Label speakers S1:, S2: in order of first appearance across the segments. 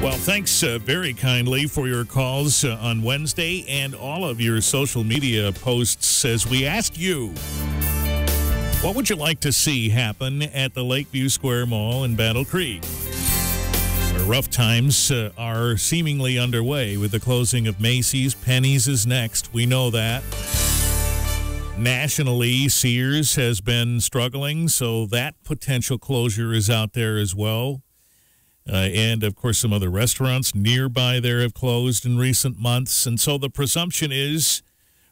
S1: Well, thanks very kindly for your calls on Wednesday and all of your social media posts as we asked you, what would you like to see happen at the Lakeview Square Mall in Battle Creek? Where rough times are seemingly underway with the closing of Macy's. Penny's is next. We know that. Nationally, Sears has been struggling, so that potential closure is out there as well. And, of course, some other restaurants nearby there have closed in recent months. And so the presumption is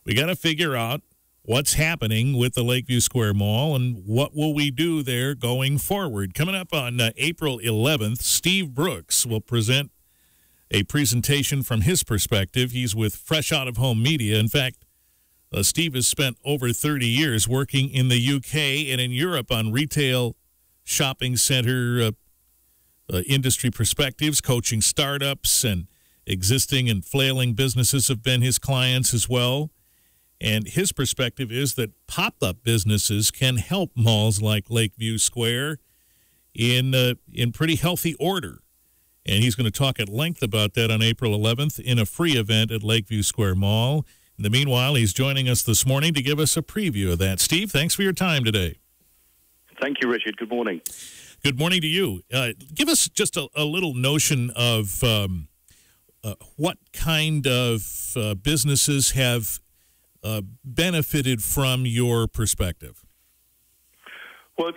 S1: we got to figure out what's happening with the Lakeview Square Mall and what will we do there going forward. Coming up on April 11th, Steve Brooks will present a presentation from his perspective. He's with Fresh Out of Home Media. In fact, Steve has spent over 30 years working in the UK and in Europe on retail shopping center industry perspectives, coaching startups, and existing and flailing businesses have been his clients as well. And his perspective is that pop-up businesses can help malls like Lakeview Square in pretty healthy order. And he's going to talk at length about that on April 11th in a free event at Lakeview Square Mall. In the meanwhile, he's joining us this morning to give us a preview of that. Steve, thanks for your time today.
S2: Thank you, Richard. Good morning.
S1: Good morning to you. Give us just a little notion of what kind of businesses have benefited from your perspective.
S2: Well,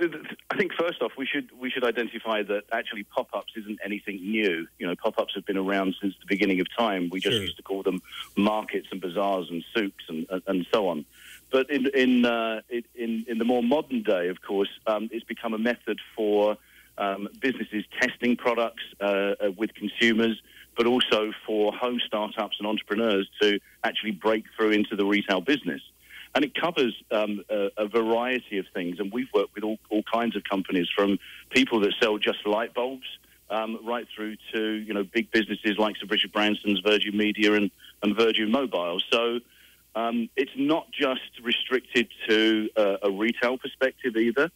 S2: I think first off, we should identify that actually pop-ups isn't anything new. You know, pop-ups have been around since the beginning of time. We just used to call them markets and bazaars and souks and so on. But in the more modern day, of course, it's become a method for businesses testing products with consumers, but also for home startups and entrepreneurs to actually break through into the retail business. And it covers a variety of things. And we've worked with all kinds of companies, from people that sell just light bulbs right through to big businesses like Richard Branson's Virgin Media and Virgin Mobile. So it's not just restricted to a retail perspective either.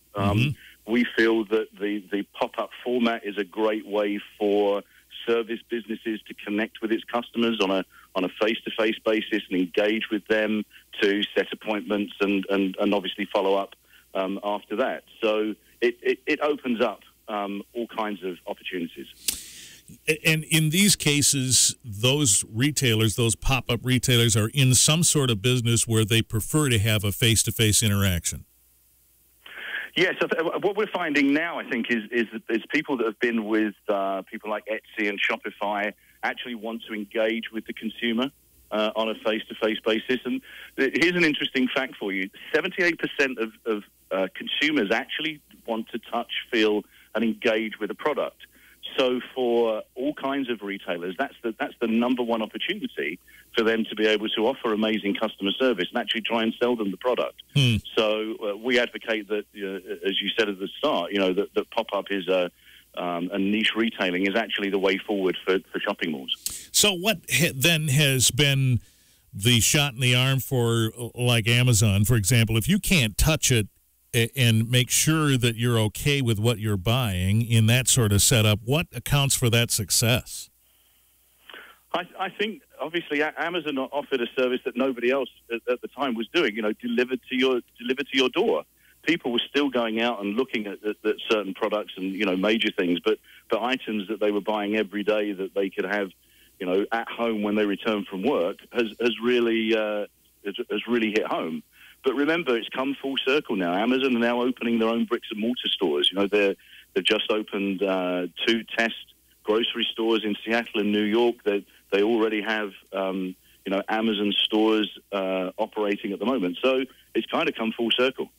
S2: We feel that the pop-up format is a great way for service businesses to connect with its customers on a face-to-face basis and engage with them, to set appointments and obviously follow up after that. So it opens up all kinds of opportunities.
S1: And in these cases, those retailers, those pop-up retailers, are in some sort of business where they prefer to have a face-to-face interaction.
S2: Yes, what we're finding now, I think, is people that have been with people like Etsy and Shopify actually want to engage with the consumer on a face-to-face basis. And here's an interesting fact for you. 78% of consumers actually want to touch, feel, and engage with a product. So for all kinds of retailers, that's the number one opportunity for them to be able to offer amazing customer service and actually try and sell them the product. So we advocate that, as you said at the start, that pop-up is a niche retailing is actually the way forward for shopping malls. So
S1: what then has been the shot in the arm for, like Amazon, for example? If you can't touch it and make sure that you're okay with what you're buying in that sort of setup, what accounts for that success?
S2: I think, obviously, Amazon offered a service that nobody else at the time was doing, delivered to your door. People were still going out and looking at certain products and, major things, but items that they were buying every day that they could have, at home when they return from work has really hit home. But remember, it's come full circle now. Amazon are now opening their own bricks and mortar stores. They've just opened 2 test grocery stores in Seattle and New York. They already have Amazon stores operating at the moment. So it's kind of come full circle.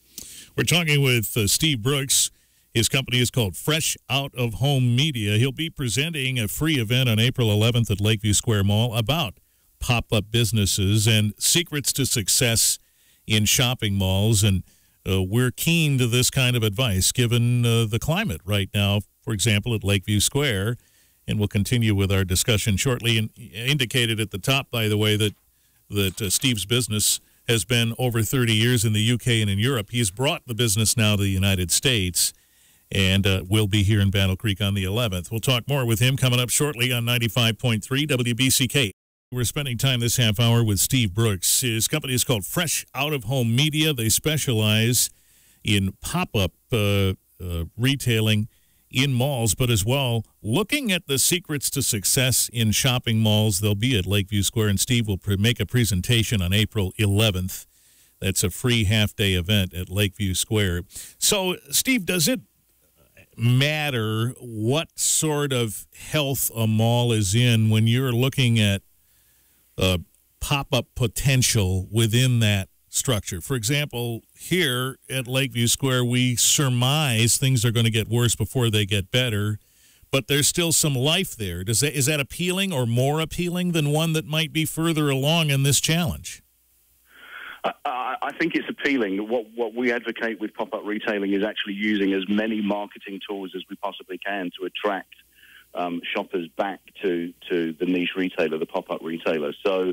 S1: We're talking with Steve Brooks. His company is called Fresh Out of Home Media. He'll be presenting a free event on April 11th at Lakeview Square Mall about pop-up businesses and secrets to success in shopping malls. And we're keen to this kind of advice given the climate right now, for example, at Lakeview Square. And we'll continue with our discussion shortly. And indicated at the top, by the way, that Steve's business has been over 30 years in the UK and in Europe. He's brought the business now to the United States. and we'll be here in Battle Creek on the 11th. We'll talk more with him coming up shortly on 95.3 WBCK. We're spending time this half hour with Steve Brooks. His company is called Fresh Out of Home Media. They specialize in pop-up retailing in malls, but as well looking at the secrets to success in shopping malls. They'll be at Lakeview Square, and Steve will make a presentation on April 11th. That's a free half-day event at Lakeview Square. So, Steve, does it matter what sort of health a mall is in when you're looking at pop-up potential within that structure? For example, here at Lakeview Square, we surmise things are going to get worse before they get better, but there's still some life there. Is that appealing or more appealing than one that might be further along in this challenge?
S2: I think it's appealing. What we advocate with pop-up retailing is actually using as many marketing tools as we possibly can to attract shoppers back to the niche retailer, the pop-up retailer. So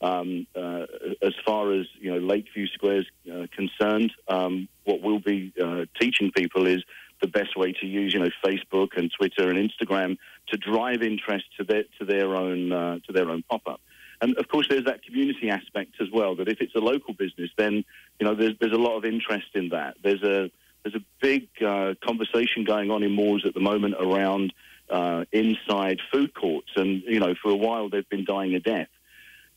S2: as far as Lakeview Square is concerned, what we'll be teaching people is the best way to use Facebook and Twitter and Instagram to drive interest to their own pop-up. And of course, there's that community aspect as well. That if it's a local business, then there's a lot of interest in that. There's a big conversation going on in malls at the moment around inside food courts, and for a while they've been dying a death.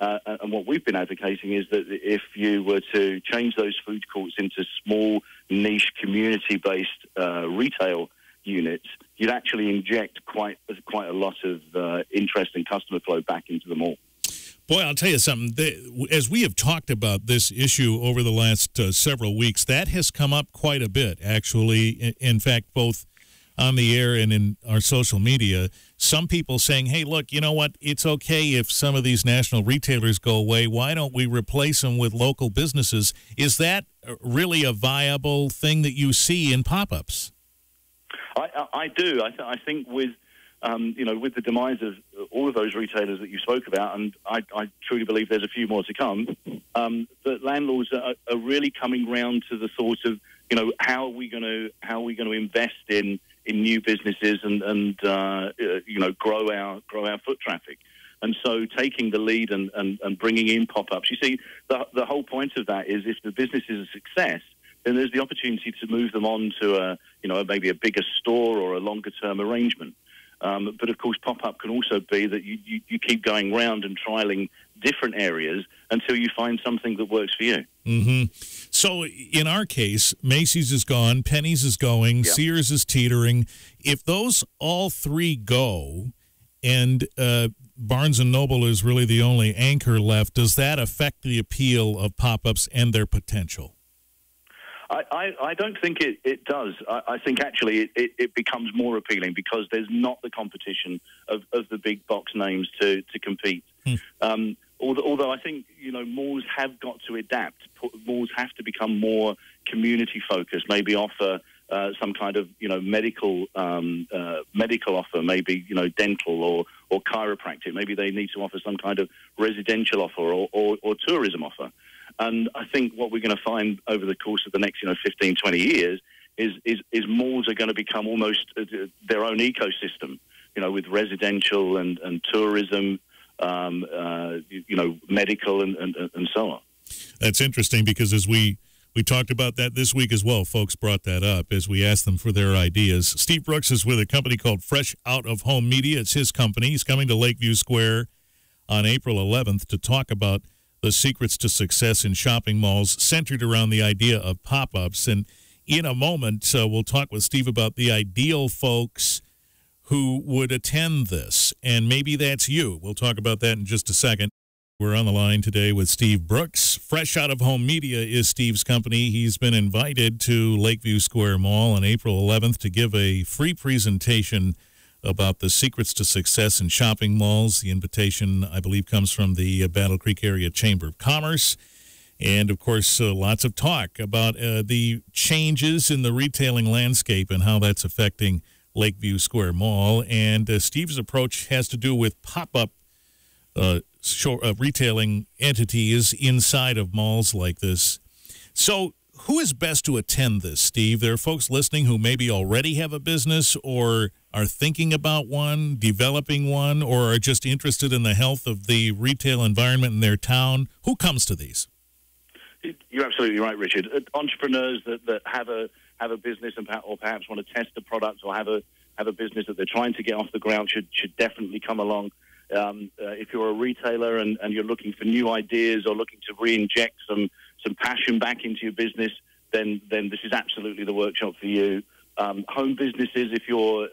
S2: And what we've been advocating is that if you were to change those food courts into small, niche, community-based retail units, you'd actually inject quite a lot of interest and customer flow back into the mall.
S1: Boy, I'll tell you something. As we have talked about this issue over the last several weeks, that has come up quite a bit, actually. In fact, both on the air and in our social media, some people saying, hey, look, you know what? It's okay if some of these national retailers go away. Why don't we replace them with local businesses? Is that really a viable thing that you see in pop-ups?
S2: I do. I think with the demise of all of those retailers that you spoke about, and I truly believe there's a few more to come, that landlords are really coming round to the thought of, how are we going to invest in new businesses and grow our foot traffic. And so taking the lead and bringing in pop-ups. You see, the whole point of that is if the business is a success, then there's the opportunity to move them on to maybe a bigger store or a longer-term arrangement. But, of course, pop-up can also be that you keep going round and trialing different areas until you find something that works for you.
S1: Mm-hmm. So, in our case, Macy's is gone, Penny's is going, yeah. Sears is teetering. If those all three go and Barnes & Noble is really the only anchor left, does that affect the appeal of pop-ups and their potential?
S2: I don't think it does. I think actually it becomes more appealing because there's not the competition of the big box names to compete. Although I think malls have got to adapt. Malls have to become more community focused. Maybe offer some kind of medical offer. Maybe dental or chiropractic. Maybe they need to offer some kind of residential offer or tourism offer. And I think what we're going to find over the course of the next 15, 20 years is malls are going to become almost their own ecosystem, with residential and tourism, medical and so on.
S1: That's interesting because as we talked about that this week as well, folks brought that up as we asked them for their ideas. Steve Brooks is with a company called Fresh Out of Home Media. It's his company. He's coming to Lakeview Square on April 11th to talk about the secrets to success in shopping malls centered around the idea of pop-ups. And in a moment, we'll talk with Steve about the ideal folks who would attend this. And maybe that's you. We'll talk about that in just a second. We're on the line today with Steve Brooks. Fresh Out of Home Media is Steve's company. He's been invited to Lakeview Square Mall on April 11th to give a free presentation about the secrets to success in shopping malls. The invitation, I believe, comes from the Battle Creek Area Chamber of Commerce. And, of course, lots of talk about the changes in the retailing landscape and how that's affecting Lakeview Square Mall. And Steve's approach has to do with pop-up retailing entities inside of malls like this. So who is best to attend this, Steve? There are folks listening who maybe already have a business or are thinking about one, developing one, or are just interested in the health of the retail environment in their town. Who comes to these?
S2: You're absolutely right, Richard. Entrepreneurs that have a business or perhaps want to test a product or have a business that they're trying to get off the ground should definitely come along. If you're a retailer and you're looking for new ideas or looking to re-inject some passion back into your business, then this is absolutely the workshop for you. Home businesses, if you're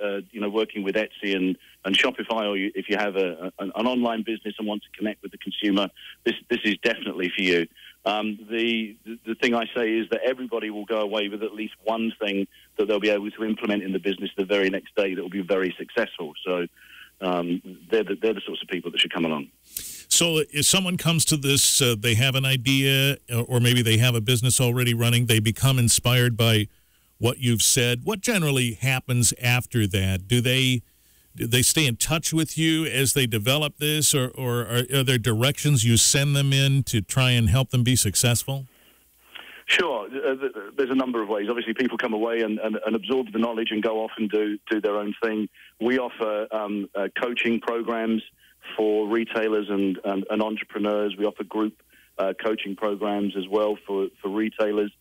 S2: working with Etsy and Shopify, or if you have an online business and want to connect with the consumer, this is definitely for you. The thing I say is that everybody will go away with at least one thing that they'll be able to implement in the business the very next day that will be very successful. So they're the sorts of people that should come along.
S1: So if someone comes to this, they have an idea, or maybe they have a business already running, they become inspired by what you've said. What generally happens after that? Do they stay in touch with you as they develop this, or are there directions you send them in to try and help them be successful?
S2: Sure. There's a number of ways. Obviously, people come away and absorb the knowledge and go off and do their own thing. We offer coaching programs for retailers and entrepreneurs. We offer group coaching programs as well for retailers.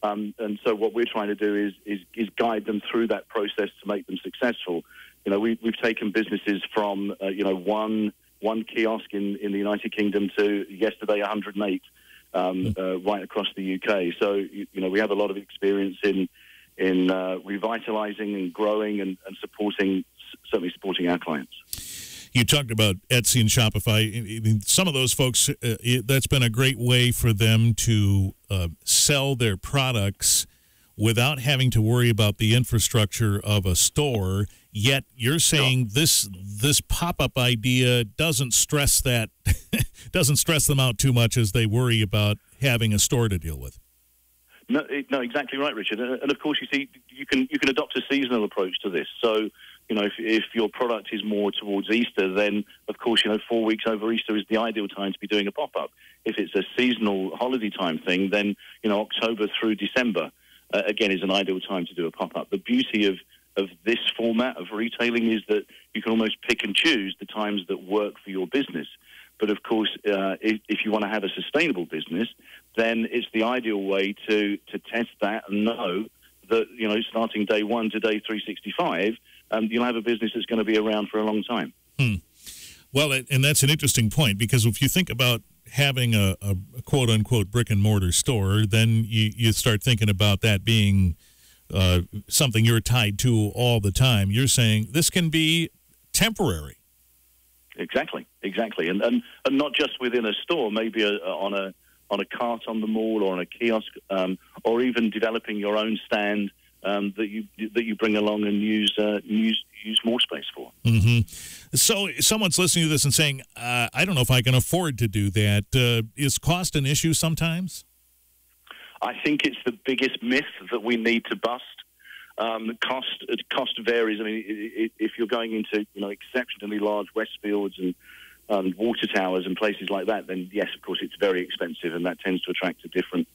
S2: And so what we're trying to do is guide them through that process to make them successful. We've taken businesses from one kiosk in the United Kingdom to yesterday 108 right across the UK. So we have a lot of experience in revitalizing and growing and certainly supporting our clients.
S1: You talked about Etsy and Shopify. Some of those folks, that's been a great way for them to sell their products without having to worry about the infrastructure of a store. Yet you're saying this pop-up idea doesn't stress them out too much as they worry about having a store to deal with.
S2: No, exactly right, Richard. And of course, you see, you can adopt a seasonal approach to this. So, if your product is more towards Easter, then of course, 4 weeks over Easter is the ideal time to be doing a pop-up. If it's a seasonal holiday time thing, then October through December again is an ideal time to do a pop-up. The beauty of this format of retailing is that you can almost pick and choose the times that work for your business. But of course, if you want to have a sustainable business, then it's the ideal way to test that and know that, starting day 1 to day 365, you'll have a business that's going to be around for a long time.
S1: Well, and that's an interesting point, because if you think about having a quote-unquote brick-and-mortar store, then you start thinking about that being something you're tied to all the time. You're saying this can be temporary.
S2: Exactly, and not just within a store, maybe on a cart on the mall or on a kiosk, or even developing your own stand that you bring along and use more space for.
S1: Mm-hmm. So someone's listening to this and saying, I don't know if I can afford to do that. Is cost an issue sometimes?
S2: I think it's the biggest myth that we need to bust. Cost varies. I mean, if you're going into exceptionally large Westfields and water towers and places like that, then yes, of course, it's very expensive, and that tends to attract a different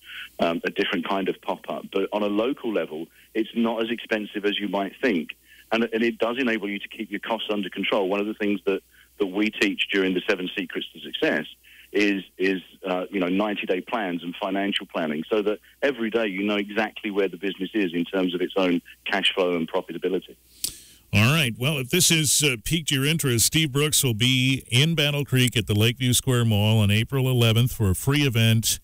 S2: kind of pop-up. But on a local level, it's not as expensive as you might think, and it does enable you to keep your costs under control. One of the things that we teach during the 7 Secrets to Success is 90-day plans and financial planning, so that every day you know exactly where the business is in terms of its own cash flow and profitability.
S1: All right. Well, if this has piqued your interest, Steve Brooks will be in Battle Creek at the Lakeview Square Mall on April 11th for a free event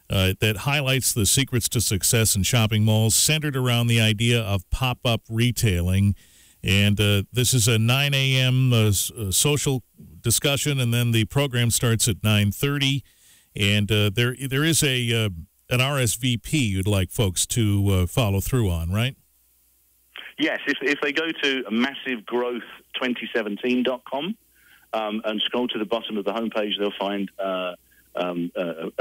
S1: that highlights the secrets to success in shopping malls, centered around the idea of pop-up retailing. And this is a 9 a.m. Social discussion, and then the program starts at 9:30. And there is an RSVP you'd like folks to follow through on, right?
S2: Yes, if they go to massivegrowth2017.com and scroll to the bottom of the homepage, they'll find a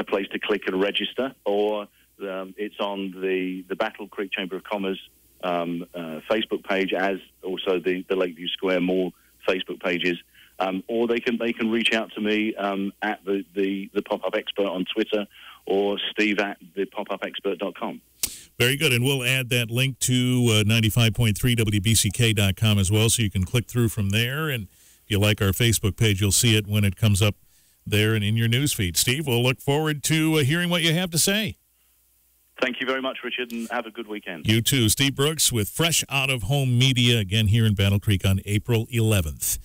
S2: place to click and register, or it's on the Battle Creek Chamber of Commerce Facebook page, as also the Lakeview Square Mall Facebook pages. or they can reach out to me at the Pop-Up Expert on Twitter, or Steve at thepopupexpert.com.
S1: Very good, and we'll add that link to 95.3 WBCK.com as well, so you can click through from there. And if you like our Facebook page, you'll see it when it comes up there and in your newsfeed. Steve, we'll look forward to hearing what you have to say.
S2: Thank you very much, Richard, and have a good weekend.
S1: You too. Steve Brooks with Fresh Out of Home Media, again here in Battle Creek on April 11th.